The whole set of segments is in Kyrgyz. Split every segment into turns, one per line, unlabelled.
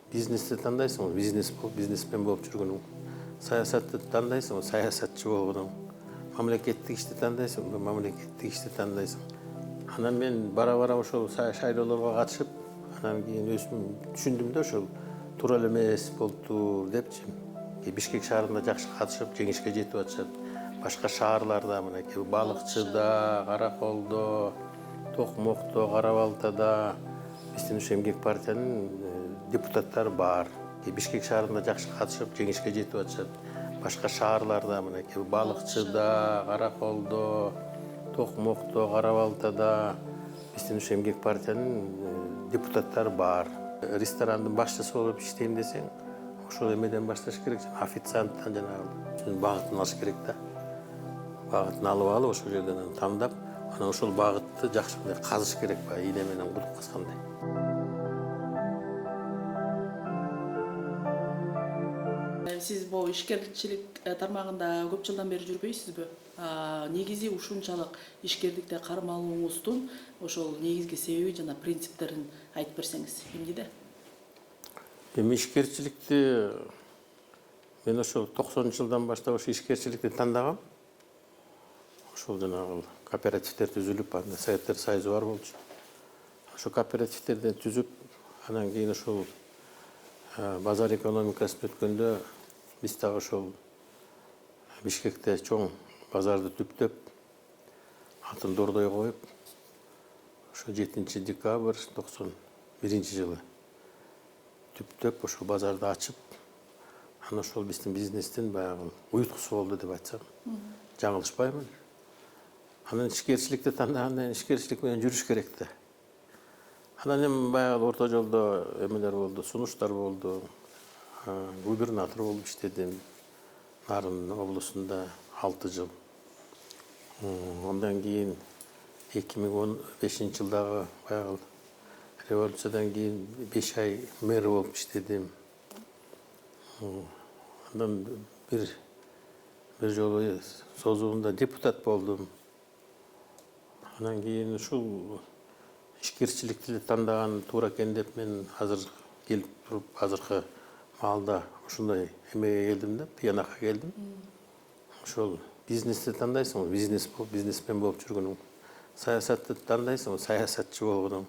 Бизнесті таңдайсың, бизнесмен болып жүргенің. Саясатты таңдайсың, саясатшы болғаның. Мемлекеттік ішті таңдайсың, мемлекеттік ішті таңдайсың. Анан мен бара-бара ошол шайлоолорго катышып, анан кийин өзүм түшүндүм да ошол туура эле эмес болуптур депчи. Бишкек шаарында жакшы катышып, жеңишке жетип атышат. Башка шаарларда, мынакей Балыкчыда, Караколдо, Токмокто, Кара-Балтада биздин ушу эмгек партиянын депутаттары бар. Бишкек шаарында жакшы катышып, жеңишке жетип атышат. Башка шаарларда, мынакей Балыкчыда, Караколдо, Токмокто, Кара-Балтада биздин ушу эмгек партиянын депутаттары бар. Ресторандын башчысы болуп иштейм десең, ошол эмеден башташ керек, официанттан жанагы багытын алыш керек да. Багытын алып ошол жерден тандап, анан ошол багытты жакшы мындай казыш керек, ийне менен кудук казгандай.
Сиз бул ишкерчилик тармагында көп жылдан бери жүрбөйсүзбү? Негизи ушунчалык ишкерликте кармалууңуздун ошол негизги себеби жана принциптерин айтып берсеңиз, эмнеде?
Эми ишкерчиликти мен ошол 90-жылдан баштап ошо ишкерчиликти тандагам. Ошол жанагы кооперативдер түзүлүп, анда Советтер Союзу бар болчу. Ошо кооперативдерди түзүп, анан кийин ошол базар экономикасын өткөндө биз дагы ошол Бишкекте чоң базарды түптөп, атын Дордой коюп, ошо 7 декабрь 91-жылы түптөп ошол базарды ачып, анан ошол биздин бизнестин баягы уюткусу болду деп айтсам, жаңылышпаймын. Анан ишкерчиликти тандаганда ишкерчилик менен жүрүш керек да. Анан эми баягы орто жолдо эмелер болду, сунуштар болду. Губернатор болуп иштедим. Нарын облусунда 6 жыл. Ondan кийин 2015-жылдагы баягы революциядан кийин 5 ай мэр болуп иштедим. Андан бир жолу созуунда депутат болдум. Анан кийин ушул ишкерчиликти тандаган туура экен деп мен азыр келип туруп, азыркы маалда ушундай эмеге келдим да, тыянакка келдим. Ошол бизнести тандайсың, бизнесмен болуп жүргөнүң. Саясатты тандайсың, саясатчы болгонуң.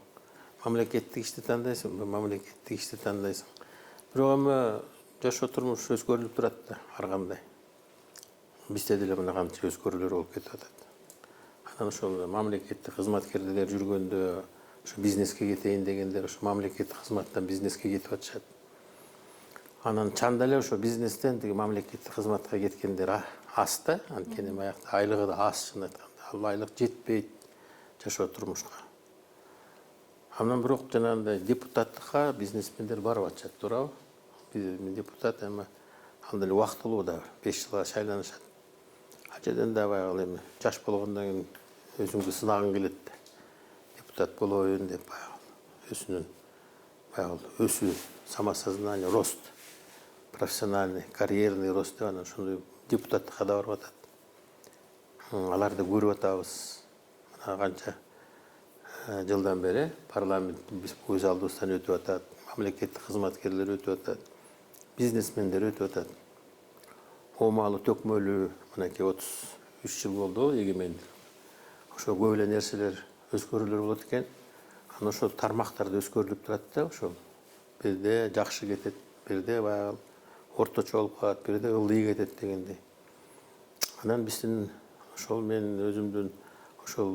Мамлекеттик ишти тандайсың, мамлекеттик ишти тандайсың. Бирок эми жашоо турмуш өзгөрүлүп турат да, ар кандай. Бизде деле мына канча өзгөрүүлөр болуп кетип атат. Анан ошол мамлекеттик кызматкерлер жүргөндө, ошо бизнеске кетейин дегендер, ошо мамлекеттик кызматтан бизнеске кетип атышат. Анан чанда эле ошо бизнестен тиги мамлекеттик кызматка кеткендер аз да, анткени баягы айлыгы да аз, чын айтканда. Ал айлык жетпейт жашоо турмушка. Анан бирок жанагындай депутаттыкка бизнесмендер барып атышат, туурабы? Депутат эми ал деле убактылуу да 5 жылга шайланышат. Ал жерден да баягы эми жаш болгондон кийин өзүңдү сынагың келет да. Депутат болоюн деп баягы өзүнүн баягы өсүү, самосознание, рост, профессиональный, карьерный рост деп анан ошондой депутаттыкка да барып атат. Аларды көрүп атабыз. Мына канча жылдан бери парламент биз көз алдыбыздан өтүп атат, мамлекеттик кызматкерлер өтүп атат, бизнесмендер өтүп атат. Оомалы төкмөлүү мынакей 33 жыл болду эгемендик. Ошо көп эле нерселер өзгөрүүлөр болот экен. Анан ошол тармактарды өзгөрүлүп турат да, ошол бирде жакшы кетет, бирде баягы орточо болуп калат, бирде ылдый кетет дегендей. Анан биздин ошол мен өзүмдүн ошол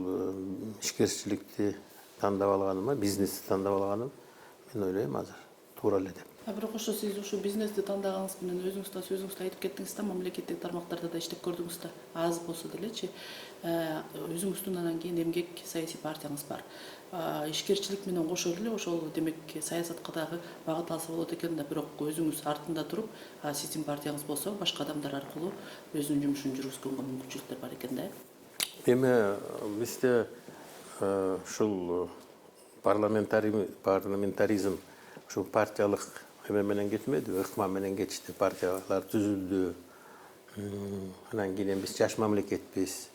ишкерчиликти тандап алганыма, бизнести тандап алганым, мен ойлойм азыр туура эле деп.
Бирок ошо сиз ушу бизнести тандагыңыз менен өзүңүз да сөзүңүздө айтып кеттиңиз да, мамлекеттик тармактарда да иштеп көрдүңүз да, аз болсо делечи. Өзүңүздүн анан кийин эмгек саясий партияңыз бар. Ишкерчилик менен кошо эле ошол демек саясатка дагы багыт алса болот экен да, бирок өзүңүз артында туруп, сиздин партияңыз болсо башка адамдар аркылуу өзүнүн жумушун жүргүзгөнгө мүмкүнчүлүктөр бар экен да.
Эми бизде ушул парламентаризм ушул партиялык эме менен кетмеди, ыкма менен кетишти, партиялар түзүлдү. Анан кийин биз жаш мамлекетпиз.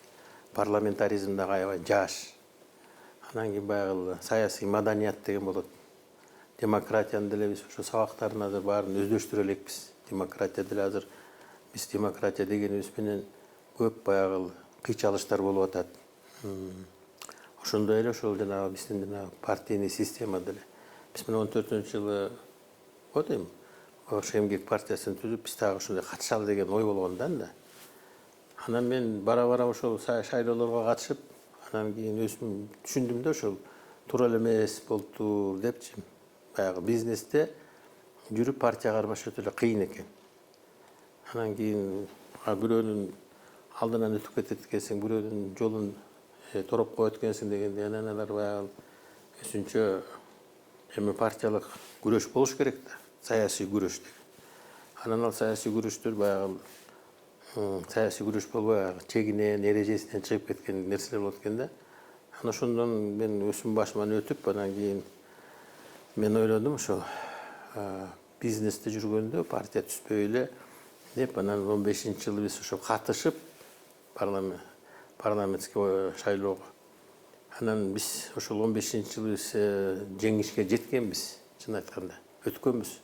Парламентаризм дагы аябай жаш. Анан кийин баягы саясий маданият деген болот. демократияны деле биз ошо сабактарын азыр баарын өздөштүрө элекпиз. Демократия деле азыр биз демократия дегенибиз менен көп баягы кыйчалыштар болуп атат. Ошондой эле ошол жанагы биздин жанагы партийный система деле. Биз 2014-жылы дейм, ошо эмгек партиясын түзүп, биз дагы ошондой катышалы деген ой болгон да. Анан мен бара-бара ошол шайлоолорго катышып, анан кийин өзүм түшүндүм да ошол туура эле эмес болуптур депчи. Баягы бизнесте жүрүп партия кармаш өтө эле кыйын экен. Анан кийин бирөөнүн алдынан өтүп кетет экенсиң, бирөөнүн жолун тороп коет экенсиң дегенде, анан алар баягы өзүнчө эми партиялык күрөш болуш керек да, саясий күрөш деген. Анан ал саясий күрөштөр баягы саясий күрөш болбой чегинен, эрежесинен чыгып кеткен нерселер болот экен да. Анан ошондон мен өзүм башыман өтүп, анан кийин мен ойлодум ошо бизнесте жүргөндө партия түзбөй эле деп, анан 15-жылы биз ошо катышып парламентский шайлоого. Анан биз ошол 15-жылы биз жеңишке жеткенбиз, чын айтканда, өткөнбүз.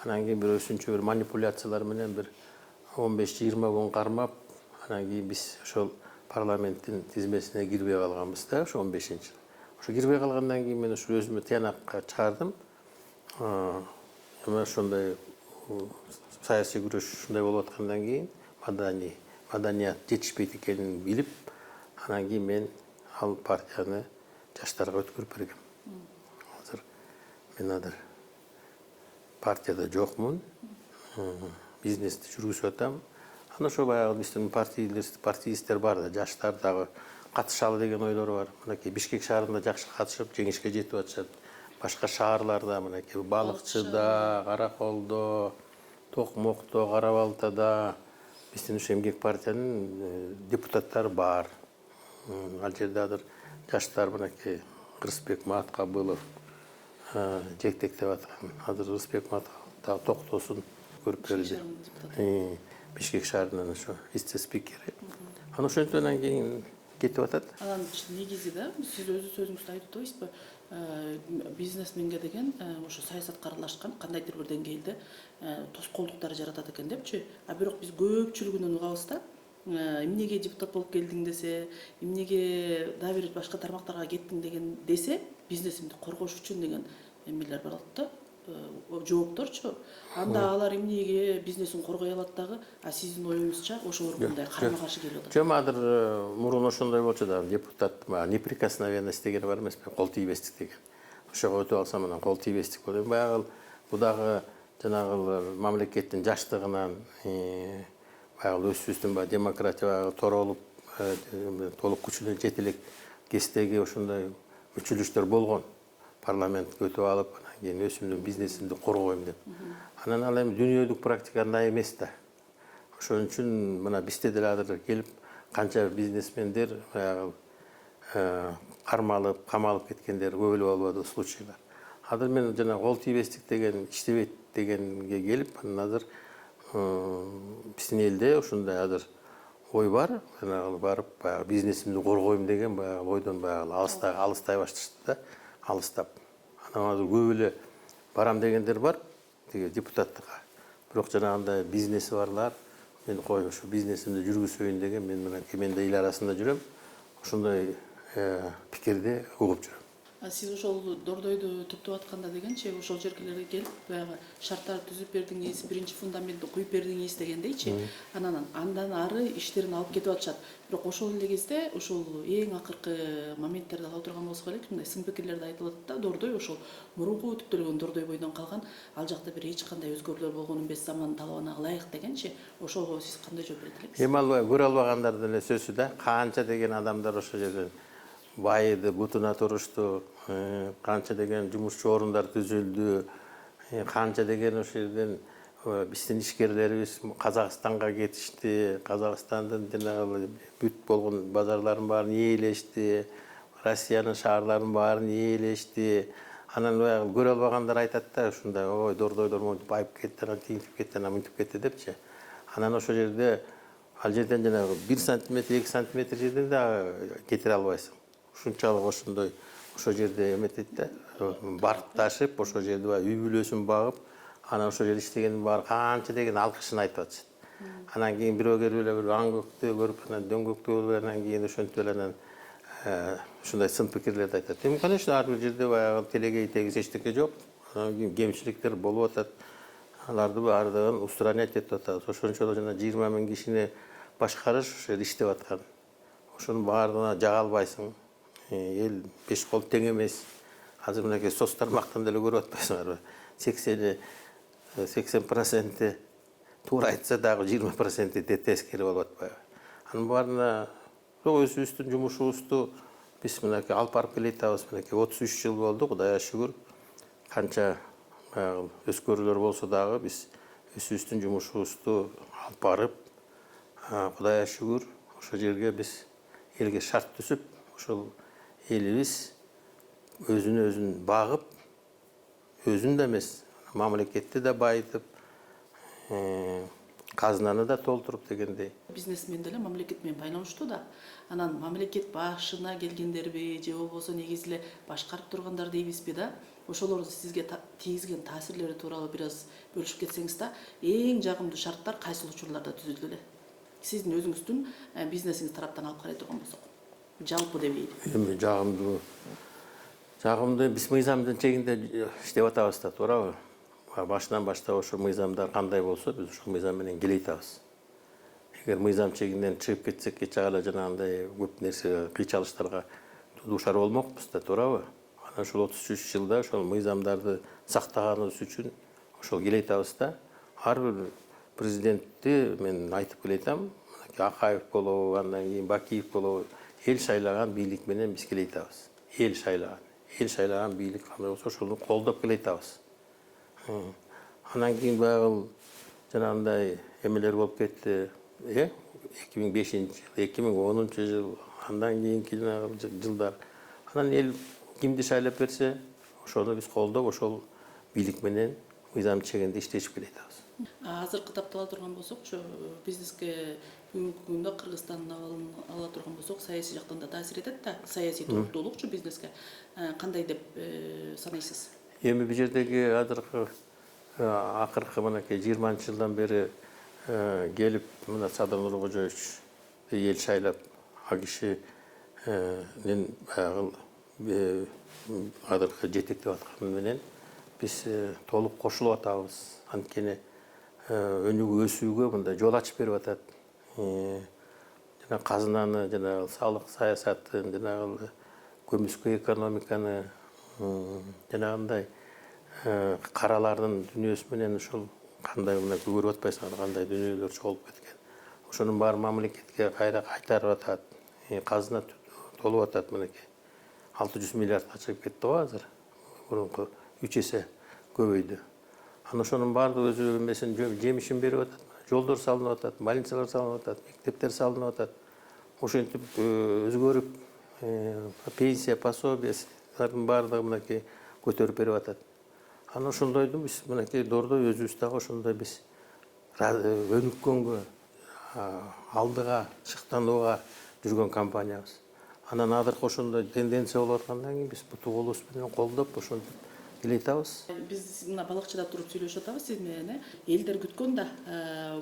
Анан кийин бир өзүнчө бир манипуляциялар менен бир 15-20 күн кармап, анан кийин биз ошол парламенттин тизмесине кирбей калганбыз да, ошо 15-жылы. Ошо кирбей калгандан кийин мен ошо өзүмө тыянакка чыгардым. Эми ошондой саясий күрөш ушундай болуп аткандан кийин маданият жетишпейт экенин билип, анан кийин мен ал партияны жаштарга өткөрүп бергем. Азыр мен азыр партияда жокмун, бизнести жүргүзүп атам. Анан ошо баягы биздин партиисттер бар да, жаштар дагы катышалы деген ойлору бар. Мынакей Бишкек шаарында жакшы катышып, жеңишке жетип атышат. Башка шаарларда, мынакей Балыкчыда, Караколдо, Токмокто, Кара Балтада биздин ушу эмгек партиянын депутаттары бар. Ал жерде азыр жаштар мынакей Кырсбек Маткабылов жетектеп аткан. Азыр Кырсбек Маткабылов токтосун көрүп келди. Бишкек шаарынын ошо вице-спикери. Анан ошентип кийин кетип атат.
Анан негизи да, сиз өзү сөзүңүздө айтып атпайсызбы, бизнесменге деген ошо саясатка аралашкан кандайдыр бир деңгээлде тоскоолдуктар жаратат экен депчи. А бирок биз көпчүлүгүнөн угабыз да, эмнеге депутат болуп келдиң десе, эмнеге дагы бир башка тармактарга кеттиң деген десе, бизнесимди коргош үчүн деген эмелер болот да, жоопторчу. Анда алар эмнеге бизнесин коргой алат дагы, а сиздин оюңузча ошого мындай карама каршы келип атат.
Жок, азыр мурун ошондой болчу да, депутат неприкосновенность деген бар эмеспи, кол тийбестик деген. Ошого өтүп алсам анан кол тийбестик болот. Баягы бул дагы жанагы мамлекеттин жаштыгынан, баягы өзүбүздүн демократия баягы торолуп, толук күчүнө жете элек кездеги ошондой мүчүлүштөр болгон. Парламентке өтүп алып, анан кийин өзүмдүн бизнесимди коргойм деп. Анан ал эми дүйнөлүк практика андай эмес да. Ошон үчүн мына бизде деле азыр келип канча бизнесмендер баягы кармалып, камалып кеткендер көп эле болбоду случайлар. Азыр мен жана кол тийбестик деген иштебейт дегенге келип, анан азыр биздин элде ошондой азыр ой бар, жанагы барып баягы бизнесимди коргойм деген баягы ойдон баягы алыстай башташты да, алыстап. Анан азыр көп эле барам дегендер бар, тиги депутаттыкка. Бирок жанагындай бизнеси барлар, мен кой ошо бизнесимди жүргүзөйүн деген, мен да эл арасында жүрөм. Ошондой пикирди угуп жүрөм.
Сиз ошол дордойду түптөп атканда дегенчи, ошол жергелерге келип, баягы шарттарды түзүп бердиңиз, биринчи фундаментти куюп бердиңиз дегендейчи. Андан ары иштерин алып кетип атышат. Бирок ошол эле кезде, ошол эң акыркы моменттерде ала турган болсок эле, мындай сын пикирлерди айтып атат да, дордой ошол мурунку түптөлгөн дордой бойдон калган, ал жакта бир эч кандай өзгөрүүлөр болгон эмес, заман талабына ылайык дегенчи. Ошого сиз кандай жооп берет элексиз?
Эми ал көрө албагандардын эле сөзү да, канча деген адамдар ошол жерден байыды, бутуна турушту, канча деген жумушчу орундар түзүлдү, канча деген ошол жерден биздин ишкерлерибиз Казакстанга кетишти, Казакстандын жанагы бүт болгон базарларын баарын ээлешти, Россиянын шаарларын баарын ээлешти. Анан баягы көрө албагандар айтат да, ушундай, ой, дордойлор монтип байып кетти, анан тигинтип кетти, анан мынтип кетти депчи. Анан ошол жерде ал жерден жанагы 1 сантиметр, 2 сантиметр жерден да кетире албайсың. Ушунчалык ошондой ошол жерде эметет да, барып ташып, ошол жерде үй бүлөсүн багып, анан ошол жерде иштегендин баары канча деген алкышын айтып атышат. Анан кийин бирөө келип эле бир аңгөктү көрүп, анан дөңгөктү болуп, анан кийин ошентип эле анан ушундай сын пикирлерди айтат. Эми, конечно, ар бир жерде баягы телегей тегиз эчтеке жок. Анан кийин кемчиликтер болуп атат. Аларды баардыгын устранять этип атабыз. Ошончо жана 20 000 кишини башкарыш ошол жерде иштеп аткан. Ошонун баардыгына жага албайсың. Эл беш кол тең эмес. Азыр мынакей соц тармактан деле көрүп атпайсыңарбы? 80% туура айтса дагы 20% тескери болуп атпайбы? Анын баарына өзүбүздүн жумушубузду биз мынакей алып барып келе атабыз. Мынакей 33 жыл болду, Кудайга шүгүр. Канча өскөрүүлөр болсо дагы биз өзүбүздүн жумушубузду алып барып, Кудайга шүгүр, ошол жерге биз элге шарт түзүп, ошол элибиз өзүн өзүн багып, өзүн да эмес, мамлекетти да байытып, казынаны да толтуруп дегендей.
Бизнесмен деле мамлекет менен байланыштуу да. Анан мамлекет башына келгендерби же болбосо негизи эле башкарып тургандар дейбизби да? Ошолор сизге тийгизген таасирлери тууралуу бир аз бөлүшүп кетсеңиз да, эң жагымдуу шарттар кайсыл учурларда түзүлдү эле? Сиздин өзүңүздүн бизнесиңиз тараптан алып карай турган болсок, жалпы дебейли.
Эми жагымдуу биз мыйзамдын чегинде иштеп атабыз да, туурабы? Башынан баштап ошо мыйзамдар кандай болсо, биз ошол мыйзам менен келе атабыз. Эгер мыйзам чегинен чыгып кетсек, эч ала жанагындай көп нерсе кыйчалыштарга дуушар болмокпуз да, туурабы? Анан ошол 33 жылда ошол мыйзамдарды сактаганыбыз үчүн ошол келе атабыз да. Ар бир президентти мен айтып келе атам, Акаев болобу, андан кийин Бакиев болобу, эл шайлаган бийлик менен биз келе атабыз. Эл шайлаган бийлик кандай болсо ошону колдоп келе атабыз. Анан кийин баягы жанагындай эмелер болуп кетти, 2005 жыл, 2010 жыл, андан кийинки жылдар. Анан эл кимди шайлап берсе, ошону биз колдоп, ошол бийлик менен мыйзам чегинде иштешип келе атабыз.
Азыркы таптап ала турган болсок, ошо бизнеске бүгүнкү күндө Кыргызстандын абалын ала турган болсок, саясий жактан да таасир этет да, саясий туруктуулукчу бизнеске кандай деп санайсыз?
Эми бул жердеги азыркы акыркы мынакей 20 жылдан бери келип, мына Садыр Нуркожоевич эл шайлап, а кишинин баягы азыркы жетектеп атканы менен биз толук кошулуп атабыз. Анткени өнүгүү өсүүгө мындай жол ачып берип атат. Жана казынаны, жана салык саясатын, жана көмүскө экономиканы, жанагындай каралардын дүнүйөсү менен ушул кандай мына көрүп атпайсыңар, кандай дүнүйөлөр чогулуп кеткен. Ошонун баары мамлекетке кайра кайтарып атат. Казына толуп атат мынакей. 600 миллиардка чыгып кетти го азыр. Мурунку 3 эсе көбөйдү. Анан ошонун баардыгы өзү эмесин жемишин берип атат. Жолдор салынып атат, больницалар салынып атат, мектептер салынып атат. Ошентип өзгөрүп, пенсия, пособиялардын баардыгы мынакей көтөрүп берип атат. Анан ошондойду биз мынакей дордой өзүбүз дагы ошондой биз өнүккөнгө, алдыга шыктанууга жүргөн компаниябыз. Анан азыркы ошондой тенденция болуп аткандан кийин биз буту колубуз менен колдоп ошентип келе атабыз.
Биз мына балыкчыда туруп сүйлөшүп атабыз сиз менен, элдер күткөн да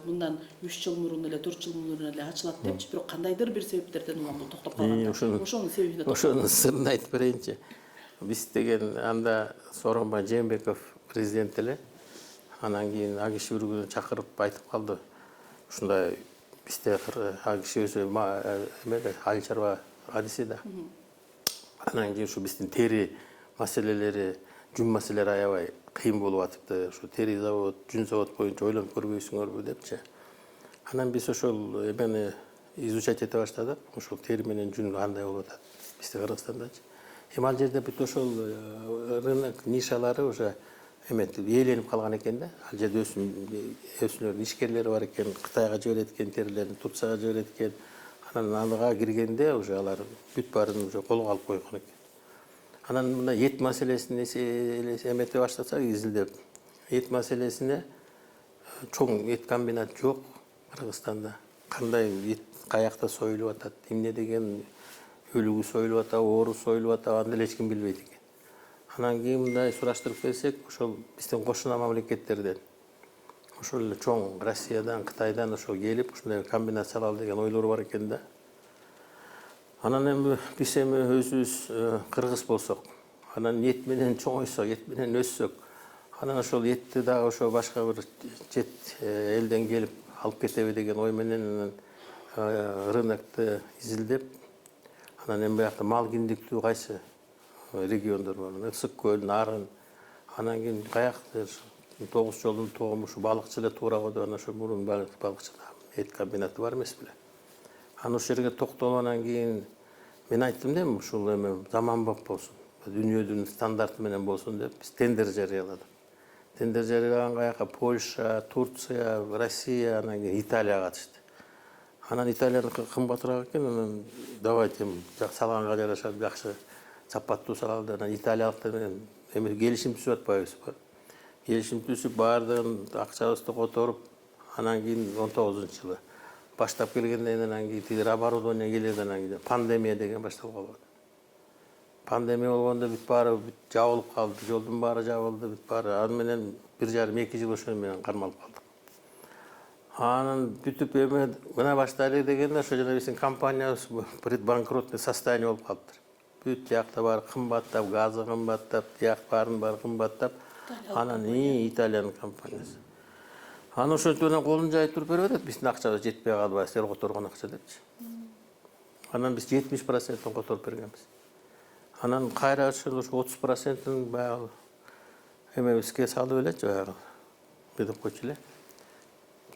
мындан 3 жыл мурун эле, 4 жыл мурун эле ачылат депчи, бирок кандайдыр бир себептерден улам бул токтоп калган. Ошонун себебине
ошонун сырын айтып берейинчи. Биз деген анда Сооронбай Жээнбеков президент эле. Анан кийин а киши бир күнү чакырып айтып калды. Ушундай бизде а киши өзү эмеде айыл чарба адиси да. Анан кийин ушу биздин тери маселелери, жүн маселелери аябай кыйын болуп атыпты. Ушу тери завод, жүн завод боюнча ойлонуп көрбөйсүңөрбү депчи. Анан биз ошол эмени изучать эте баштадык. Ошол тери менен жүн кандай болуп атат бизде Кыргызстандачы. Эми ал жерде бүт ошол рынок нишалары уже ээленип калган экен да. Ал жерде өсүнөрдүн ишкерлери бар экен, Кытайга жиберет экен терилерин, Турцияга жиберет экен. Анан ага киргенде уже алар бүт баарын уже колго алып койгон экен. Анан мына эт маселесин эмете баштасак, изилдеп, эт маселесине чоң эт комбинат жок Кыргызстанда. Кандай эт каякта союлуп атат, эмне деген өлүгү союлуп атабы, оору союлуп атабы аны деле эч ким билбейт экен. Анан кийин мындай сураштырып келсек, ошол биздин кошуна мамлекеттерден, ошол эле чоң Россиядан, Кытайдан ошол келип, ушундай комбинат салалы деген ойлор бар экен да. Анан эми биз эми өзүбүз кыргыз болсок, анан эт менен чоңойсок, эт менен өссөк, анан ошол этти дагы ошо башка бир чет элден келип алып кетеби деген ой менен рынокты изилдеп, анан эми биякта мал киндиктүү кайсы региондор бар, Ысык көл, Нарын, анан кийин каяктыр, Тогуз жолдун тогуму ушу балыкчы эле туура го деп, анан ошо мурун балыкчыда эт комбинаты бар эмес беле. Анан ошол жерге токтолгондон кийин мен айттым да, эми ушул эми заманбап болсун, дүйнөдүн стандарты менен болсун деп биз тендер жарыяладык. Тендер жарыялаганга аяка Польша, Турция, Россия, анан кийин Италия катышты. Анан Италияныкы кымбатыраак экен, анан давайте салганга жараша жакшы сапаттуу салалы. Анан италиялыктар менен эми келишим түзүп атпайбызбы? Келишим түзүп баардыгын акчабызды которуп, анан кийин 19-жылы баштап келгенден анан кийин тигир оборудование келет, анан кийин пандемия деген башталып калды. Пандемия болгондо бүт баары жабылып калды, жолдун баары жабылды, бүт баары. Аны менен 1,5-2 жыл ошо менен кармалып калдык. Анан бүтүп эми мына баштайлы дегенде ошо жана биздин компаниябыз предбанкротный состояние болуп калыптыр. Бүт жакта баары кымбаттап, газы кымбаттап, тияк баары кымбаттап. Анан Италиянын компаниясы. Анан ошентип менен колун жайып туруп берип атат, биздин акчабыз жетпей калбайбы, силер которгон акча депчи. Анан биз 70%-ын которуп бергенбиз. Анан кайра ошол 30%-ын баягы эмебизге салып элечи, баягы деп койчу эле.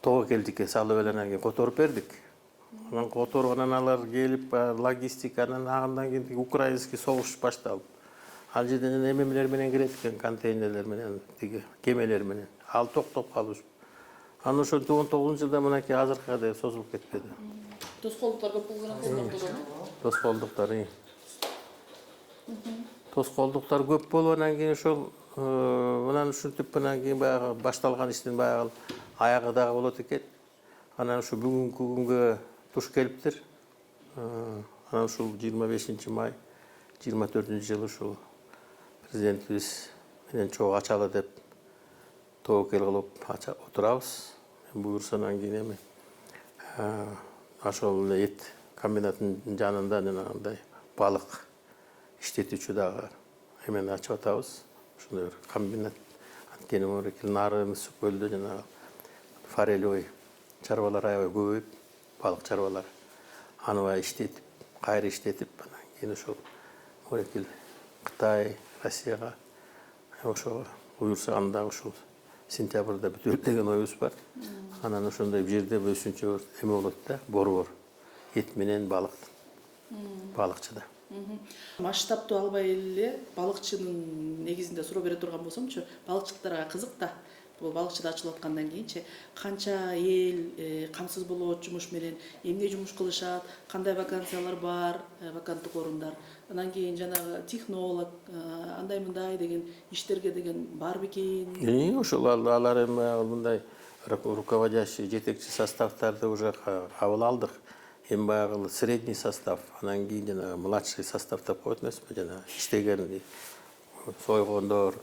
Тобокелдикке салып эле анан кийин которуп бердик. Анан которгондон алар келип, логистиканан андан кийин украинский согуш башталып. Ал жерден эмелер менен кирет экен, контейнерлер менен, тиги кемелер менен. Ал токтоп калып. Анан ошентип 19-жылда мынакей азыркыга дейин созулуп кетпеди.
Тоскоолдуктар көп болгон.
Тоскоолдуктар. Тоскоолдуктар көп болуп, анан кийин ошол мынан ушинтип анан кийин баягы башталган иштин баягы аягы дагы болот экен. Анан ушу бүгүнкү күнгө туш келиптир. Анан ушул 25 май 24-жылы ушул президентибиз менен чогуу ачалы деп тобокел кылып отурабыз. Буюрса анан кийин эми ошол эт комбинатынын жанында жанагындай балык иштетүүчү дагы эмени ачып атабыз. Ушундай бир комбинат. Анткени мурекил Нарын, Ысык көлдө жанагы форелевый чарбалар аябай көбөйүп, балык чарбалары. Аны баягы иштетип, кайра иштетип, анан кийин ошол мурекил Кытай, Россияга ошого буюрса анда ушул сентябрда бүтөлү деген оюбуз бар. Анан ошондой бир жерде өсүнчө эме болот да, борбор эт менен балыкчыда.
Масштабтуу албай эле балыкчынын негизинде суроо бере турган болсомчу, балыкчылыктарга кызык да. Бул балыкчыда ачылып аткандан кийинчи канча эл камсыз болот жумуш менен, эмне жумуш кылышат, кандай вакансиялар бар, ваканттык орундар. Анан кийин жанагы технолог, андай мындай деген иштерге деген бар бекен.
Ошол алар эми мындай руководящий, жетекчи составтарды уже кабыл алдык. Эми баягы средний состав, анан кийин жанагы младший состав деп коет эмеспи, жанагы иштеген сойгондор,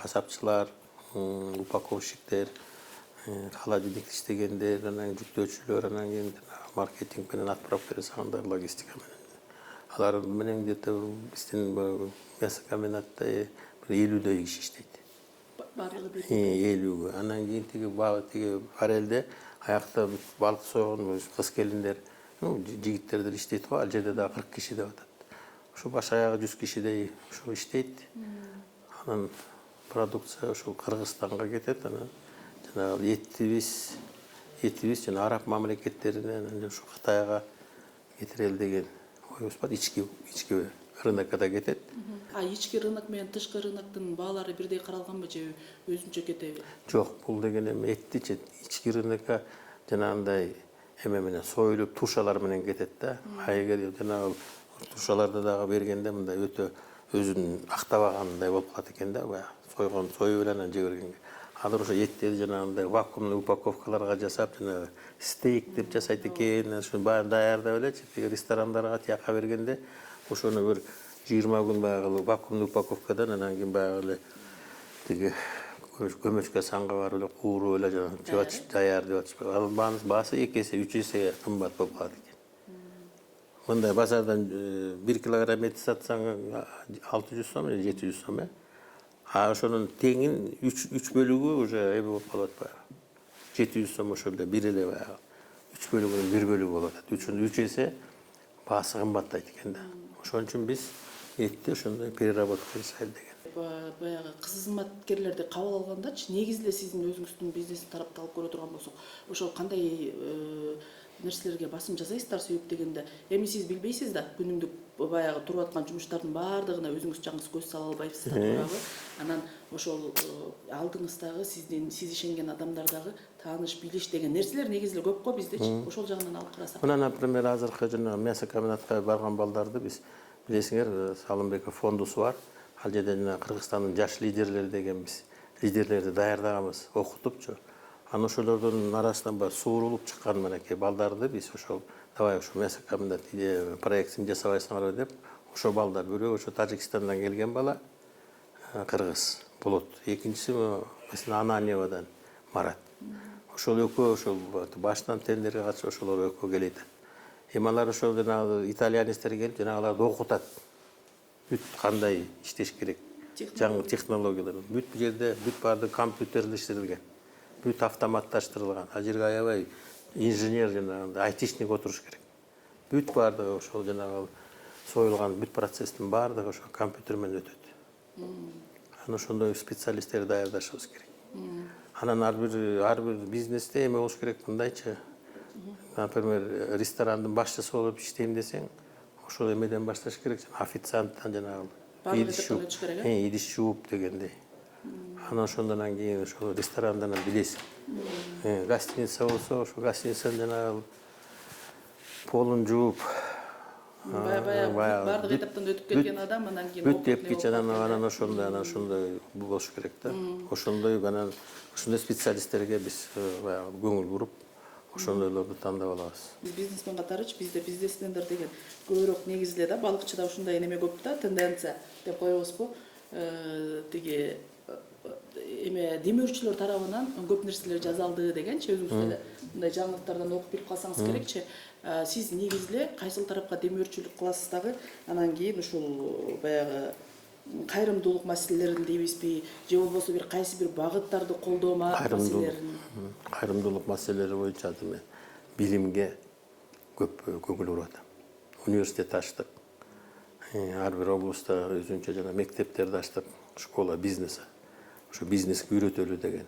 касапчылар, упаковщиктер, холодильник иштегендер, анан жүктөөчүлөр, анан кийин маркетинг менен отправка жасагандар, логистика менен. Алар менен где-то биздин мясо комбинатта 50-дөй киши иштейт.
Барлыгы бир.
50. Анан кийин тиги форелде аякта балык сойгон кыз келиндер, жигиттер деле иштейт го, ал жерде дагы 40 киши деп атат. Ушу баш аягы 100 кишидей ушу иштейт. Анан продукция ушул Кыргызстанга кетет, анан жанагы этибиз жана араб мамлекеттеринен анан ушу Кытайга кетирели деген оюбуз бар. Ички рынокко да кетет.
Ички рынок менен тышкы рыноктун баалары бирдей каралганбы же өзүнчө кетеби?
Жок, бул деген эми этти ички рынокко жанагындай эме менен союлуп тушалар менен кетет да. Эгер жанагы тушаларды дагы бергенде мындай өтө өзүн актабагандай болуп калат экен да, баягы сойгон союп эле анан жей бергенге. Азыр ошо этти жанагындай вакуумный упаковкаларга жасап, жанагы стейк деп жасайт экен, ошону баарын даярдап эле ресторандарга тияка бергенде ошону бир 20 күн баягы вакуумдук упаковкадан анан кийин баягы эле тиги көмөчкө санга барып эле кууруп эле жанагы жеп атышып даяр деп атышпайбы. Анын баасы 2 эсе 3 эсе кымбат болуп калат экен. Мындай базардан 1 килограмм эт сатсаң 600 сом же 700 сом, а ошонун теңин 3 бөлүгү уже эме болуп калат баягы. 700 сом ошондо бир эле баягы 3 бөлүгүнүн 1 бөлүгү болуп атат. 3 эсе баасы кымбаттайт экен да. Ошон үчүн биз этти ошондой переработка жасайлы деген.
Баягы кызматкерлерди кабыл алгандачы негизи эле сиздин өзүңүздүн бизнес тараптан алып көрө турган болсок, ошол кандай нерселерге басым жасайсыздар себеп дегенде, эми сиз билбейсиз да, күнүмдүк баягы туруп аткан жумуштардын баардыгына өзүңүз жаңы көз сала албайсыз да, туурабы? Анан ошол алдыңыздагы сиз ишенген адамдар дагы тааныш, билиш деген нерселер негизи эле көп го биздечи. Ошол жагынан алып карасак.
Мына, например, азыркы жана мясокомбинатка барган балдарды биз билесиңер, Салымбеков фондусу бар. Ал жерде жана Кыргызстандын жаш лидерлери деген биз лидерлерди даярдаганбыз, окутупчу. Анан ошолордун арасынан бар суурулуп чыккан мынакей балдарды биз ошол давай ошо мясокомбинат проектин жасабайсыңарбы деп, ошо балдар бирөө ошо Тажикстандан келген бала, кыргыз Болот. Экинчиси mesela Ананьевадан Марат. Ошол экөө ошол башынан тендерге катышып ошолор экөө келет. Эми алар ошол жанагы итальянецтер келип жанагыларды окутат. Бүт кандай иштеш керек, жаңы технологиялар. Бүт бу жерде бүт баардыгы компьютерлештирилген. Бүт автоматташтырылган. Ал жерге аябай инженер жанагы айтишник отуруш керек. Бүт баардыгы ошол жанагы союлган бүт процесстин баардыгы ошо компьютер менен өтөт. Анан ошондой специалисттер даярдашыбыз керек. Анан ар бир бизнесте эме болуш керек мындайчы. Например, ресторандын башчысы болуп иштейм десең, ошол эмеден башташ керек. Официанттан жанагы идиш жууп дегендей. Анан ошондон кийин ошол ресторандан билесиң. Гостиница болсо, ошо гостиницанын жанагы полун жууп,
баягы баардык этаптан өтүп келген адам анан кийин
бүт эпкич анан ошондой болуш керек да. Ошондой специалисттерге биз баягы көңүл буруп, ошондойлорду тандап алабыз.
Бизнесмен катарычы бизде бизнесмендер деген көбүрөөк негизи эле да балыкчыда ушундай неме көп да, тенденция деп коебузбу? Тиги эме демөөрчүлөр тарабынан көп нерселер жазалды дегенчи, өзүңүз эле мындай жаңылыктардан окуп билип калсаңыз керекчи. Сиз негизи эле кайсыл тарапка демөөрчүлүк кыласыз дагы, анан кийин ушул баягы кайрымдуулук маселелерин дейбизби, же болбосо бир кайсы бир багыттарды колдоо маселелерин?
Кайрымдуулук маселелери боюнча мен билимге көп көңүл буруп атам. Университет ачтык. Ар бир облустта өзүнчө жана мектептерди ачтык, школа бизнеса. Ошо бизнеске үйрөтөлү деген.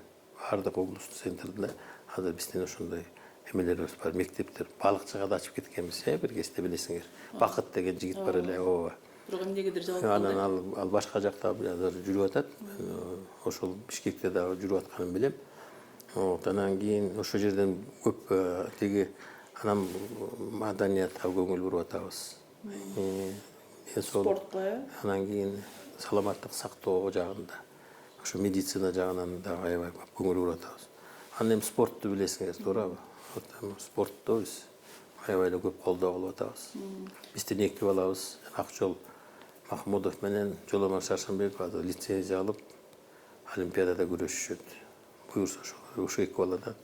Бардык облустун центринде азыр биздин ошондой эмелерибиз бар, мектептер. Балыкчыга да ачып кеткенбиз, бир кезде билесиңер. Бакыт деген жигит бар эле, ооба.
Бирок эмнегедир жабылып
калды. Анан ал башка жакта азыр жүрүп атат. Ошол Бишкекте дагы жүрүп атканын билем. Анан кийин ошол жерден көп тиги анан маданиятка көңүл буруп атабыз.
Спортко,
анан кийин саламаттык сактоо жагында, ошо медицина жагынан дагы аябай көңүл буруп атабыз. Анан эми спортту билесиңер, туурабы? Спортто биз аябай эле көп колдоо кылып атабыз. Биздин 2 балабыз Акжол Махмудов менен Жоломон Шаршенбеков азыр лицензия алып, Олимпиадада күрөшүшөт. Буюрса ошо 2 баладан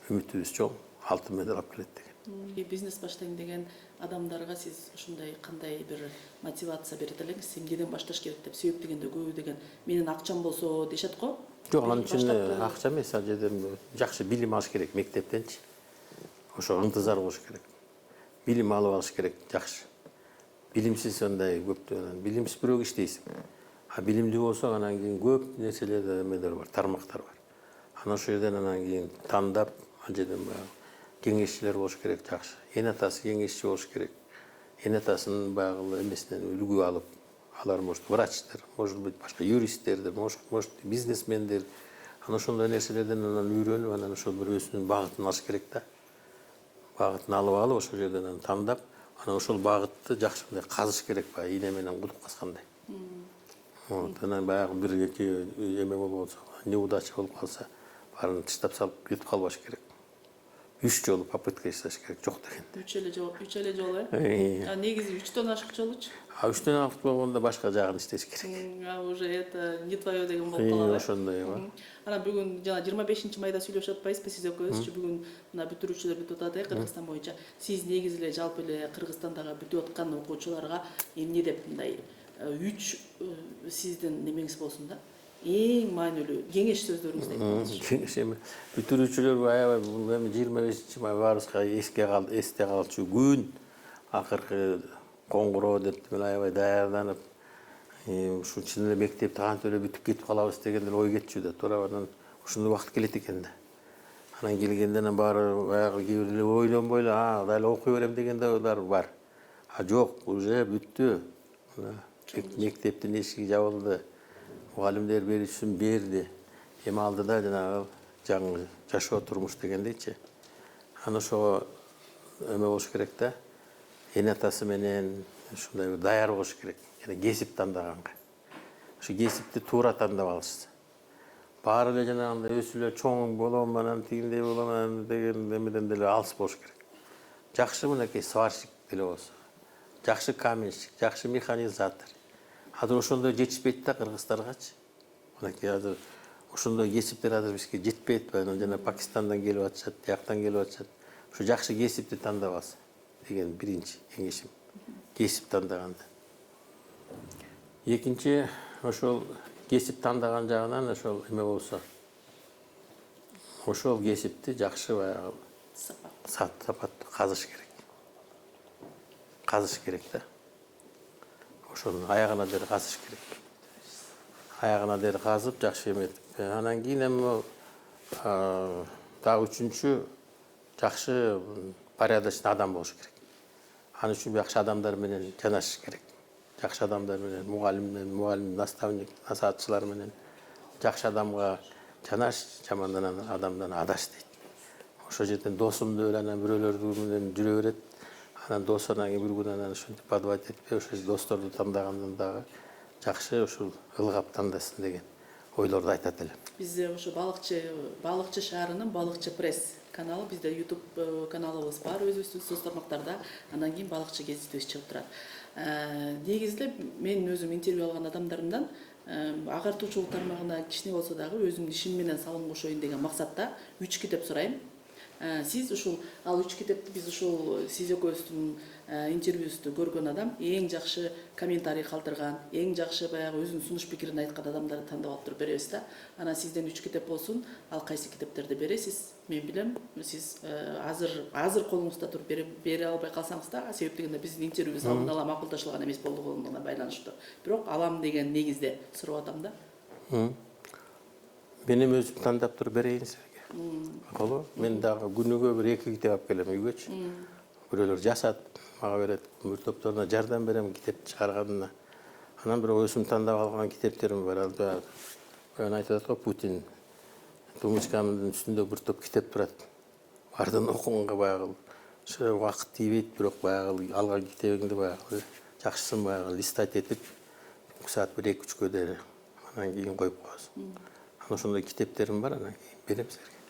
үмүтүбүз чоң, алтын медаль алып келет деген.
Бизнес баштайм деген адамдарга сиз ушундай кандай бир мотивация берет элеңиз? Эмнеден башташ керек деп, себеп дегенде көбү деген менин акчам болсо дешет го.
Жок, анын үчүн акча эмес, ал жерде жакшы билим алыш керек мектептенчи. Ошо ынтызар болуш керек. Билим алып алыш керек жакшы. Билимсиз андай көптөн, билимсиз бирөөгө иштейсиң. А билимдүү болсоң анан кийин көп нерселер эмелер бар, тармактар бар. Анан ошол жерден анан кийин тандап, ал жерден кеңешчилер болуш керек жакшы. Эн атасы кеңешчи болуш керек. Эн атасынын баягы эмесинен үлгү алып, алар может врачтар, может быть башка юристтер, может бизнесмендер. Анан ошондой нерселерден анан үйрөнүп, анан ошол бир өзүнүн багытын алыш керек да. Багытын алып ошол жерден анан тандап, анан ошол багытты жакшы казыш керек, баягы ийне менен кудук казгандай. Анан баягы бир-эки эме болсо, неудача болуп калса, баарын тыштап салып кетип калбаш керек. 3 жолу попытка жасаш керек, жок деген.
Үч эле жолу. Негизи 3төн ашык жолучу.
3төн ашык болгондо башка жагын иштеш керек.
Уже это не твое деген болуп калат.
Ошондой ба.
Анан бүгүн жана 25-майда сүйлөшүп атпайсызбы сиз экөөбүзчү? Бүгүн мына бүтүрүүчүлөр бүтүп атат Кыргызстан боюнча. Сиз негизи эле жалпы эле Кыргызстандагы бүтүп аткан окуучуларга эмне деп мындай 3 сиздин немеңиз болсун да? Эң маанилүү кеңеш сөздөрүңүздү айтып берсеңиз.
Кеңеш эми бүтүрүүчүлөр аябай бул эми 25-май баарыбызга эсте калчу күн. Акыркы коңгуроо деп мен аябай даярданып, ушул чын эле мектепти кантип эле бүтүп кетип калабыз деген эле ой кетчү да. Туура анан ушундай убакыт келет экен да. Анан келгенде анан баары баягы кээ бирөө ойлонбой эле, дали окуй берем деген да ойлор бар. Жок, уже бүттү. Мектептин эшиги жабылды. Мугалимдер берүүсүн берди. Эми алдыда жанагы жаңы жашоо турмуш дегендейчи. Аны ошого эме болуш керек да. Эне атасы менен ушундай даяр болуш керек. Жана кесип тандаганга. Ошо кесипти туура тандап алышты. Баары эле жанагындай өсүлө чоң болом, анан тигиндей болом, анан деген эмеден деле алыс болуш керек. Жакшы мынакей сварщик деле болсо, жакшы каменщик, жакшы механизатор. Азыр ошондой жетишпейт да кыргыздаргачы. Мынакей азыр ошондой кесиптер азыр бизге жетпейт. Жана Пакистандан келип атышат, тияктан келип атышат. Ошо жакшы кесипти тандап алсын деген биринчи кеңешим. Кесип тандаганда. Экинчи, ошол кесип тандаган жагынан ошол эме болсо, ошол кесипти жакшы баягы сапаттуу казыш керек. Казыш керек да. Ошону аягына дери казыш керек. Аягына дери казып, жакшы эметип. Анан кийин эми дагы үчүнчү, жакшы порядочный адам болуш керек. Аны үчүн жакшы адамдар менен жанашыш керек. Жакшы адамдар менен, мугалим, наставник, насаатчылар менен жакшы адамга жанаш, жаман адамдан адаш дейт. Ошол жерден досум деп эле анан бирөөлөр менен жүрө берет. Анан дос анан кийин бир күн анан ушинтип подводить этпей, ошо досторду тандагандан дагы жакшы ушул ылгап тандасын деген ойлорду айтат элем.
Бизде ошо балыкчы шаарынын балыкчы пресс каналы, бизде YouTube каналыбыз бар өзүбүздүн соц тармактарда. Анан кийин балыкчы гезитибиз чыгып турат. Негизде мен өзүм интервью алган адамдарымдан агартуучулук тармагына кичине болсо дагы өзүмдүн ишим менен салым кошоюн деген максатта 3 китеп сурайм. Сиз ушул ал 3 китепти биз ушул сиз экөөбүздүн интервьюсүндө көргөн адам эң жакшы комментарий калтырган, эң жакшы баягы өзүнүн сунуш пикирин айткан адамдарды тандап алып туруп беребиз да. Анан сизден 3 китеп болсун, ал кайсы китептерди бересиз? Мен билем, сиз азыр колуңузда туруп бере албай калсаңыз да, себеп дегенде биздин интервьюбуз алдын ала макулдашылган эмес болгондугуна байланыштуу. Бирок алам деген негизде сурап атам да.
Мен эми өзүм тандап туруп берейин силерге. Болобу? Мен дагы күнүгө бир 2 китеп алып келем үйгөчү. Бирөөлөр жасат, мага берет, өмүр топторуна жардам берем китеп чыгарганына. Анан бирок өзүм тандап алган китептерим бар. Ал айтат го, Путин тумучкамдын үстүндө бир топ китеп турат. Бардын окуганга баягы убакыт тийбейт, бирок баягы алган китебиңди баягы жакшысын баягы листать этип, саат 1-2-3 дери анан кийин коюп коесуң. Ошондой китептерим бар, анан кийин берем силерге.